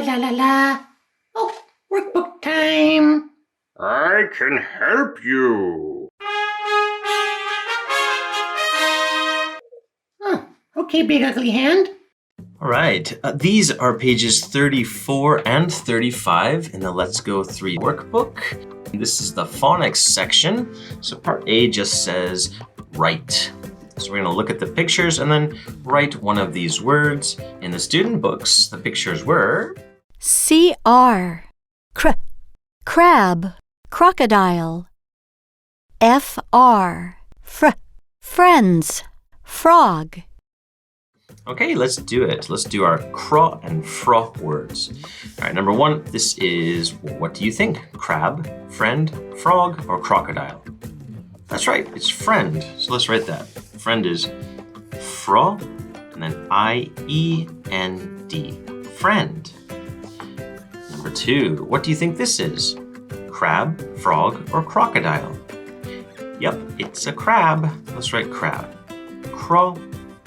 la la la. Oh, workbook time. I can help you. Oh, okay, Big Ugly Hand. All right, these are pages 34 and 35 in the Let's Go 3 workbook. This is the phonics section. So part A just says write. So we're going to look at the pictures and then write one of these words. In the student books, the pictures were CR, crab, crocodile. FR, friends, frog. Okay, let's do it. Let's do our cro and fro words. All right, number one, this is, what do you think? Crab, friend, frog, or crocodile? That's right, it's friend. So let's write that. Friend is fro, and then I-E-N-D, friend. Number two, what do you think this is? Crab, frog, or crocodile? Yep, it's a crab. Let's write crab. Cro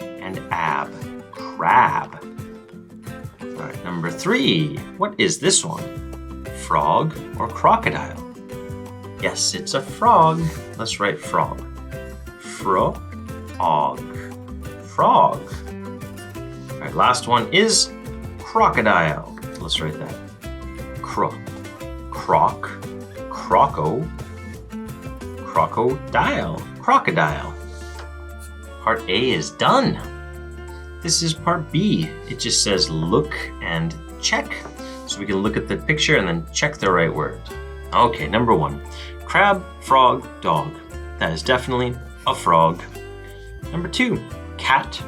and ab, crab. All right, number three, what is this one? Frog or crocodile? Yes, it's a frog. Let's write frog. Frog, frog. All right, last one is crocodile. Let's write that. Croc, crocodile, crocodile. Part A is done. This is part B. It just says look and check. So we can look at the picture and then check the right word. Okay, number one, crab, frog, dog. That is definitely a frog. Number two, cat,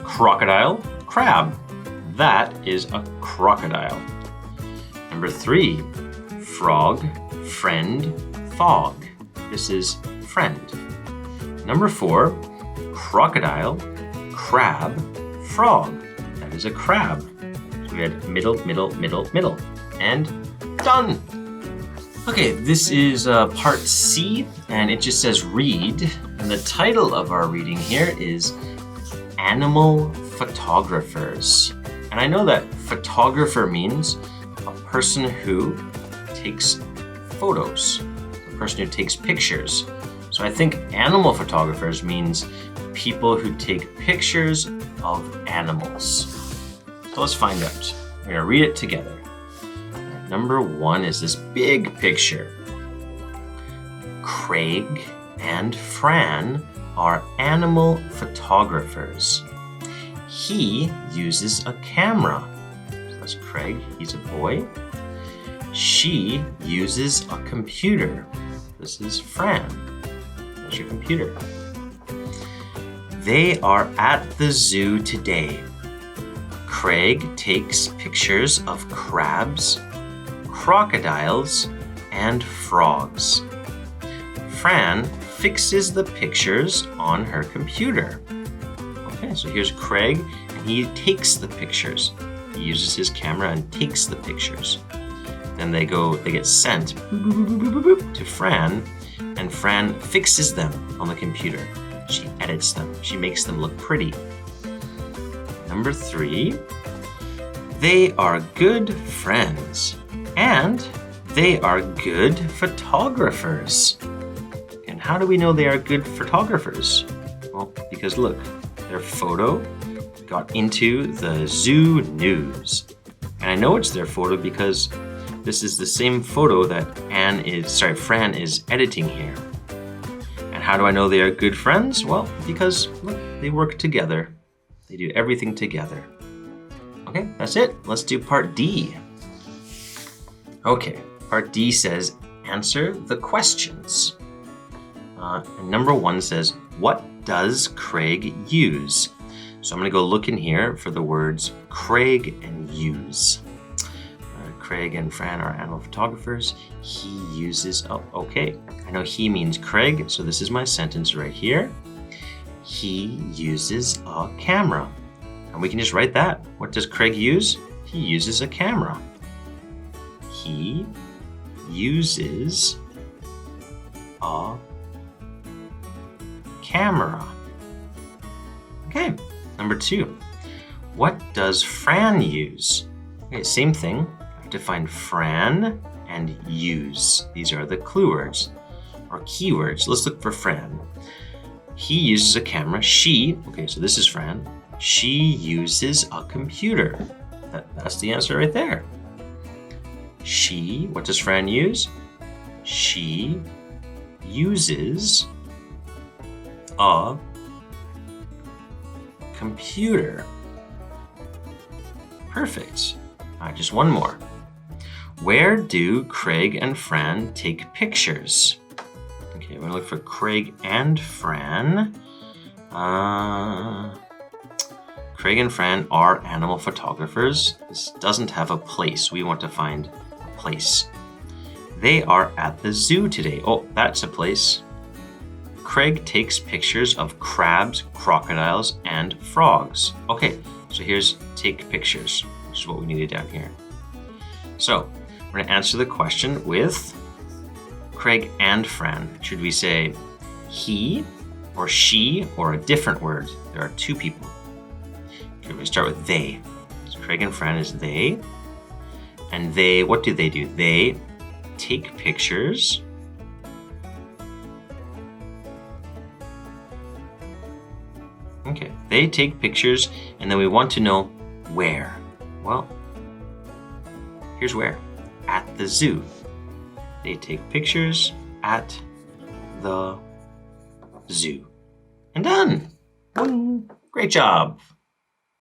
crocodile, crab. That is a crocodile. Number three, frog, friend, fog. This is friend. Number four, crocodile, crab, frog. That is a crab. So we had middle, and done. Okay, this is part C, and it just says read. And the title of our reading here is Animal Photographers. And I know that photographer means a person who takes photos, a person who takes pictures. So I think animal photographers means people who take pictures of animals. So let's find out. We're gonna read it together. Number one is this big picture. Craig and Fran are animal photographers. He uses a camera. So that's Craig, he's a boy. She uses a computer. This is Fran. There's your computer. They are at the zoo today. Craig takes pictures of crabs, crocodiles, and frogs. Fran fixes the pictures on her computer. Okay, so here's Craig, and he takes the pictures. He uses his camera and takes the pictures. Then they get sent to Fran, and Fran fixes them on the computer. She edits them. She makes them look pretty. Number three, they are good friends, and they are good photographers. And how do we know they are good photographers? Well, because look, their photo got into the zoo news. And I know it's their photo because this is the same photo that Fran is editing here. And how do I know they are good friends? Well, because look, they work together. They do everything together. Okay, that's it. Let's do part D. Okay, part D says answer the questions. And number one says, what does Craig use? So I'm gonna go look in here for the words Craig and use. Craig and Fran are animal photographers. He uses, okay. I know he means Craig, so this is my sentence right here. He uses a camera. And we can just write that. What does Craig use? He uses a camera. He uses a camera. Okay, number two. What does Fran use? Okay, same thing. to find Fran and use. These are the clue words or keywords. Let's look for Fran. He uses a camera. She, okay, so this is Fran. She uses a computer. That's the answer right there. She, what does Fran use? She uses a computer. Perfect. All right, just one more. Where do Craig and Fran take pictures? Okay, we're gonna look for Craig and Fran. Craig and Fran are animal photographers. This doesn't have a place. We want to find a place. They are at the zoo today. Oh, that's a place. Craig takes pictures of crabs, crocodiles, and frogs. Okay, so here's take pictures, which is what we needed down here. So we're going to answer the question with Craig and Fran. Should we say he or she or a different word? There are two people. Okay, we're going to start with they. So Craig and Fran is they. And they, what do? They take pictures Okay, they take pictures, and then we want to know where. Well, here's where. At the zoo. They take pictures at the zoo. And done! Great job!